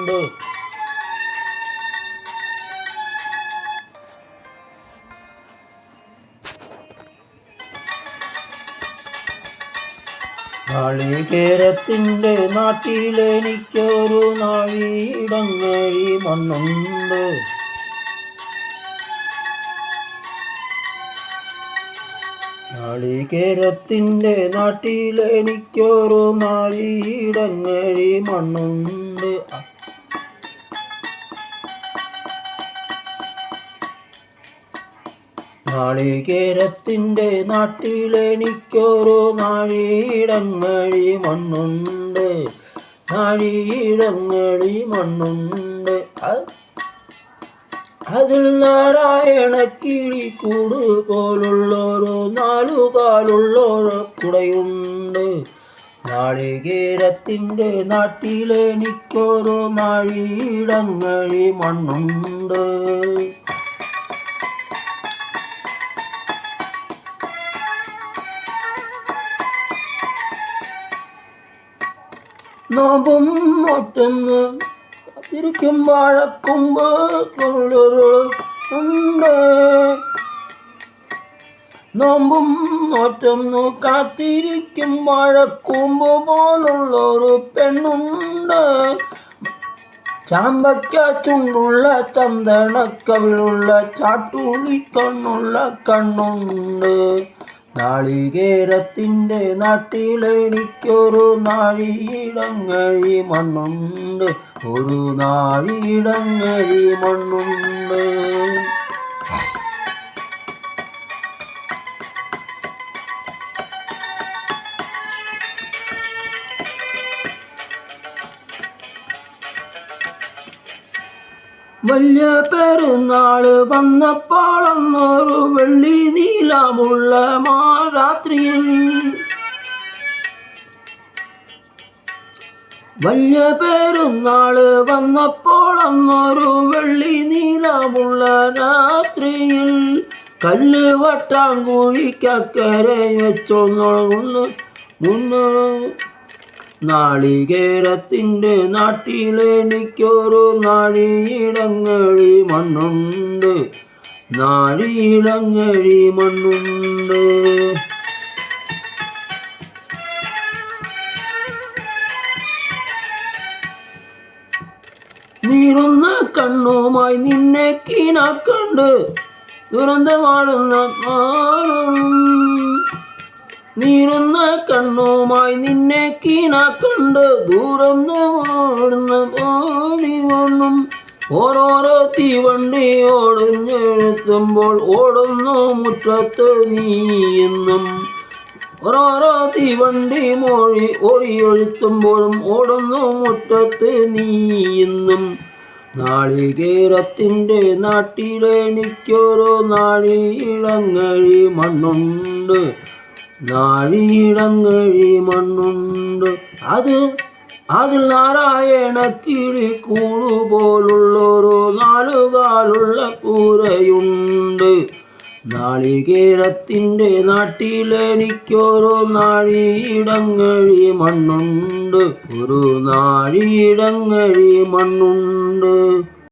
മണ്ണുണ്ട്. നാളികേരത്തിൻ്റെ നാട്ടിലെനിക്കൊരു നാഴിയിടങ്ങഴി മണ്ണുണ്ട്. നാളികേരത്തിൻ്റെ നാട്ടിലെനിക്കൊരു നാഴിയിടങ്ങഴി മണ്ണുണ്ട്. നാളികേരത്തിൻ്റെ നാട്ടിലെനിക്കൊരു നാഴിയിടങ്ങഴി മണ്ണുണ്ട്. നാഴിയിടങ്ങഴി മണ്ണുണ്ട്. അതിൽ നാരായണ കിളിക്കൂട് പോലുള്ളൊരു നാലുകാലുള്ളൊരു കുടയുണ്ട്. നാളികേരത്തിൻ്റെ നാട്ടിലെനിക്കൊരു നാഴിയിടങ്ങഴി മണ്ണുണ്ട്. നോമ്പും ഒറ്റന്ന് തിരിക്കും വാഴക്കുമ്പ് ഉണ്ട്. നോമ്പും ഒറ്റന്നു കാത്തിരിക്കും വാഴക്കൂമ്പ് പോലുള്ളൊരു പെണ്ണുണ്ട്. ചാമ്പയ്ക്ക ചുണ്ടുള്ള ചന്ദനക്കവിളുള്ള ചാട്ടുളി കണ്ണുള്ള കണ്ണുണ്ട്. നാളികേരത്തിൻ്റെ നാട്ടിലെനിക്കൊരു നാഴിയിടങ്ങഴി മണ്ണുണ്ട്. ഒരു നാഴിയിടങ്ങഴി മണ്ണുണ്ട്. വലിയ പെരുന്നാള് വന്നപ്പോളൊന്നൊരു വെള്ളി നീലമുള്ള രാത്രിയിൽ, വലിയ പെരുന്നാള് വന്നപ്പോളൊന്നൊരു വെള്ളി നീലമുള്ള രാത്രിയിൽ, കല്ല് വട്ടാങ്കുഴിക്കക്കരെ വെച്ചൊന്നു മുന്ന്. നാളികേരത്തിൻ്റെ നാട്ടിലെനിക്കൊരു നാഴിയിടങ്ങഴി മണ്ണുണ്ട്. നാഴിയിടങ്ങഴി മണ്ണുണ്ട്. നീറുന്ന കണ്ണുമായി നിന്നെ കീനാക്കണ്ട് ദുരന്തമാടുന്ന നീറുന്ന കണ്ണുമായി നിന്നെ കീനാക്കണ്ട് ദൂരം ഓടി വന്നും. ഓരോരോ തീവണ്ടി ഓടുന്നെഴുത്തുമ്പോൾ ഓടുന്നു മുറ്റത്ത് നീയെന്നും. ഓരോരോ തീവണ്ടി ഓടിയൊഴുത്തുമ്പോഴും ഓടുന്നു മുറ്റത്ത് നീയെന്നും. നാളികേരത്തിൻ്റെ നാട്ടിലെനിക്കൊരു നാഴിയിടങ്ങഴി മണ്ണുണ്ട്. നാഴിയിടങ്ങഴി മണ്ണുണ്ട്. അതിൽ നാരായണ കിളിക്കൂട് പോലുള്ളൊരു നാലുകാലുള്ള കൂരയുണ്ട്. നാളികേരത്തിൻ്റെ നാട്ടിലെനിക്കൊരു നാഴിയിടങ്ങഴി മണ്ണുണ്ട്. ഒരു നാഴിയിടങ്ങഴി മണ്ണുണ്ട്.